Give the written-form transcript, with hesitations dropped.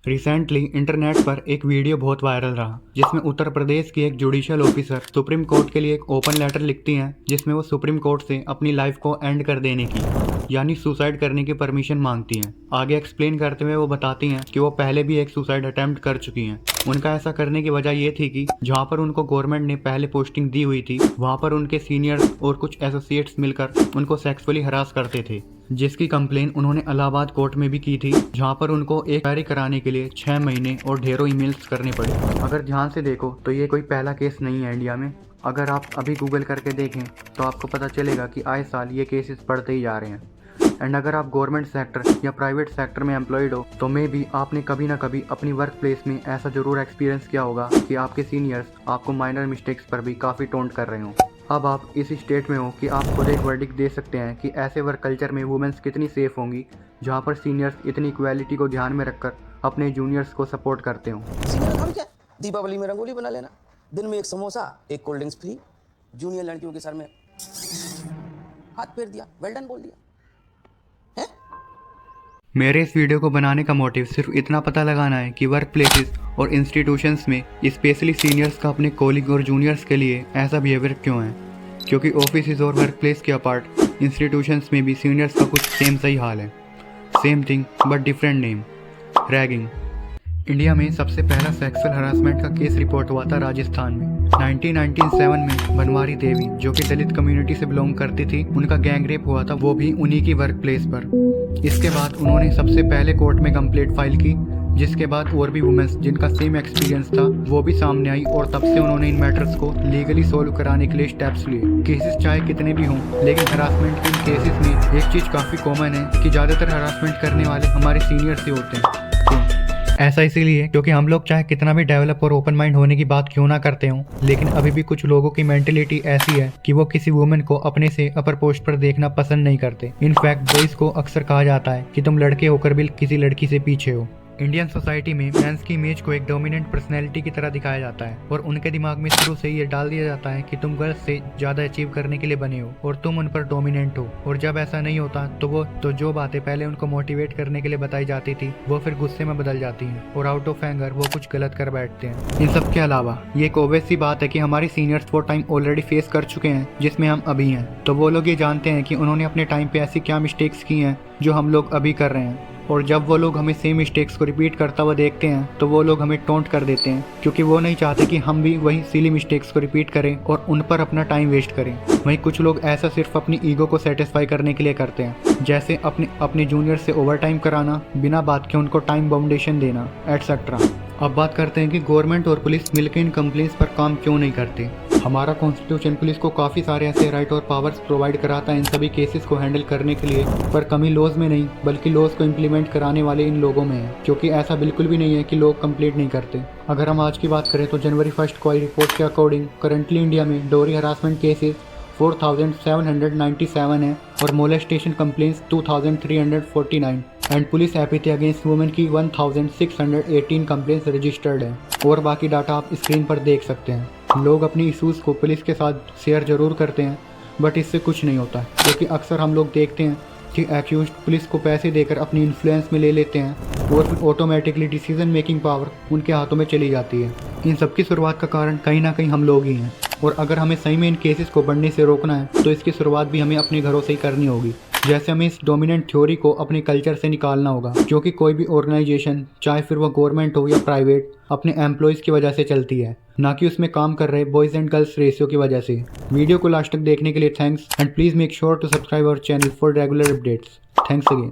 Recently internet पर एक video बहुत वायरल रहा जिसमें उत्तर प्रदेश की एक जुडिशियल ऑफिसर सुप्रीम कोर्ट के लिए एक ओपन लेटर लिखती हैं जिसमें वो सुप्रीम कोर्ट से अपनी लाइफ को एंड कर देने की यानी सुसाइड करने की परमिशन मांगती हैं। आगे एक्सप्लेन करते हुए वो बताती हैं कि वो पहले भी एक सुसाइड अटेम्प्ट कर चुकी हैं। उनका ऐसा करने की वजह ये थी कि जहाँ पर उनको गवर्नमेंट ने पहले पोस्टिंग दी हुई थी वहाँ पर उनके सीनियर्स और कुछ एसोसिएट्स मिलकर उनको सेक्सुअली हरास करते थे, जिसकी कंप्लेन उन्होंने इलाहाबाद कोर्ट में भी की थी, जहां पर उनको एक क्वेरी कराने के लिए 6 महीने और ढेरों ईमेल्स करने पड़े। अगर ध्यान से देखो तो ये कोई पहला केस नहीं है इंडिया में। अगर आप अभी गूगल करके देखें तो आपको पता चलेगा कि आए साल ये केसेस बढ़ते ही जा रहे हैं। एंड अगर आप गवर्नमेंट सेक्टर या प्राइवेट सेक्टर में एम्प्लॉयड हो तो मे भी आपने कभी ना कभी अपनी वर्क प्लेस में ऐसा जरूर एक्सपीरियंस किया होगा कि आपके सीनियर्स आपको माइनर मिस्टेक्स पर भी काफ़ी टोंट कर रहे हों। अब आप इस स्टेट में हो कि आप खुद एक वर्डिक्ट दे सकते हैं कि ऐसे वर्क कल्चर में वुमेन्स कितनी सेफ होंगी जहां पर सीनियर्स इतनी इक्वालिटी को ध्यान में रखकर अपने जूनियर्स को सपोर्ट करते हों। सीनियर काम क्या? दीपावली में रंगोली बना लेना, दिन में एक समोसा एक कोल्ड ड्रिंक्स फ्री, जूनियर लड़कियों के सर में हाथ फेर दिया, वेल डन बोल दिया है? मेरे इस वीडियो को बनाने का मोटिव सिर्फ इतना पता लगाना है कि वर्क प्लेसेस और इंस्टीट्यूशंस में स्पेशली सीनियर्स का अपने कॉलीग और जूनियर्स के लिए ऐसा बिहेवियर क्यों है, क्योंकि ऑफिस और वर्क प्लेस के अपार्ट इंस्टीट्यूशंस में भी सीनियर्स का कुछ सेम सही हाल है। Same thing but different name, ragging. India में सबसे पहला सेक्सुअल हरासमेंट का केस रिपोर्ट हुआ था राजस्थान में 1997 में। बनवारी देवी जो कि दलित कम्युनिटी से बिलोंग करती थी, उनका गैंग रेप हुआ था, वो भी उन्हीं की वर्क प्लेस पर। इसके बाद उन्होंने सबसे पहले कोर्ट में कंप्लेंट फाइल की, जिसके बाद और भी वुमेन्स जिनका सेम एक्सपीरियंस था वो भी सामने आई और तब से उन्होंने इन मैटर्स को लीगली सोल्व कराने के लिए स्टेप्स लिए। केसेस चाहे कितने भी हों, लेकिन हरासमेंट के इन केसेस में एक चीज़ काफ़ी कॉमन है कि ज़्यादातर हरासमेंट करने वाले हमारे सीनियर्स ही होते हैं। ऐसा इसीलिए क्योंकि हम लोग चाहे कितना भी डेवलप और ओपन माइंड होने की बात क्यों ना करते हों, लेकिन अभी भी कुछ लोगों की मेंटेलिटी ऐसी है कि वो किसी वुमेन को अपने से अपर पोस्ट पर देखना पसंद नहीं करते। इनफैक्ट बॉयज को अक्सर कहा जाता है कि तुम लड़के होकर भी किसी लड़की से पीछे हो। इंडियन सोसाइटी में मेंस की इमेज को एक डोमिनेंट पर्सनैलिटी की तरह दिखाया जाता है और उनके दिमाग में शुरू से ये डाल दिया जाता है कि तुम गर्ल्स से ज़्यादा अचीव करने के लिए बने हो और तुम उन पर डोमिनेंट हो। और जब ऐसा नहीं होता तो जो बातें पहले उनको मोटिवेट करने के लिए बताई जाती थी वो फिर गुस्से में बदल जाती हैं और आउट ऑफ एंगर वो कुछ गलत कर बैठते हैं। इन सब के अलावा ये एक ऑब्वियस सी बात है कि हमारे सीनियर्स वो टाइम ऑलरेडी फेस कर चुके हैं जिसमें हम अभी हैं, तो वो लोग ये जानते हैं कि उन्होंने अपने टाइम पे ऐसी क्या मिस्टेक्स की हैं जो हम लोग अभी कर रहे हैं। और जब वो लोग हमें सेम मिस्टेक्स को रिपीट करता हुआ देखते हैं तो वो लोग हमें टोंट कर देते हैं, क्योंकि वो नहीं चाहते कि हम भी वही सिली मिस्टेक्स को रिपीट करें और उन पर अपना टाइम वेस्ट करें। वहीं कुछ लोग ऐसा सिर्फ अपनी ईगो को सेटिस्फाई करने के लिए करते हैं, जैसे अपने जूनियर से ओवर टाइम कराना, बिना बात के उनको टाइम बाउंडेशन देना, एटसेट्रा। अब बात करते हैं कि गवर्नमेंट और पुलिस मिलकर इन कंप्लेंट्स पर काम क्यों नहीं करते। हमारा कॉन्स्टिट्यूशन पुलिस को काफ़ी सारे ऐसे राइट और पावर्स प्रोवाइड कराता है इन सभी केसेस को हैंडल करने के लिए, पर कमी लॉज में नहीं बल्कि लॉज को इम्प्लीमेंट कराने वाले इन लोगों में है, क्योंकि ऐसा बिल्कुल भी नहीं है कि लोग कंप्लीट नहीं करते। अगर हम आज की बात करें तो जनवरी 1 को आई रिपोर्ट के अकॉर्डिंग करंटली इंडिया में डोरी हरासमेंट केसेस 4797 है और molestation complaints 2349 and police apathy against women की 1618 कंप्लेंट्स रजिस्टर्ड है। और बाकी डाटा आप स्क्रीन पर देख सकते हैं। लोग अपनी इशूज़ को पुलिस के साथ शेयर जरूर करते हैं बट इससे कुछ नहीं होता, क्योंकि अक्सर हम लोग देखते हैं कि एक्यूज्ड पुलिस को पैसे देकर अपनी इन्फ्लुएंस में ले लेते हैं और फिर ऑटोमेटिकली डिसीजन मेकिंग पावर उनके हाथों में चली जाती है। इन सब की शुरुआत का कारण कहीं ना कहीं हम लोग ही हैं, और अगर हमें सही में इन केसेस को बढ़ने से रोकना है तो इसकी शुरुआत भी हमें अपने घरों से ही करनी होगी। जैसे हमें इस डोमिनेंट थ्योरी को अपने कल्चर से निकालना होगा, क्योंकि कोई भी ऑर्गेनाइजेशन चाहे फिर वो गवर्नमेंट हो या प्राइवेट अपने एम्प्लॉयज़ की वजह से चलती है, ना कि उसमें काम कर रहे बॉयज़ एंड गर्ल्स रेशियो की वजह से। वीडियो को लास्ट तक देखने के लिए thanks and please make sure to subscribe our channel for regular updates. Thanks again.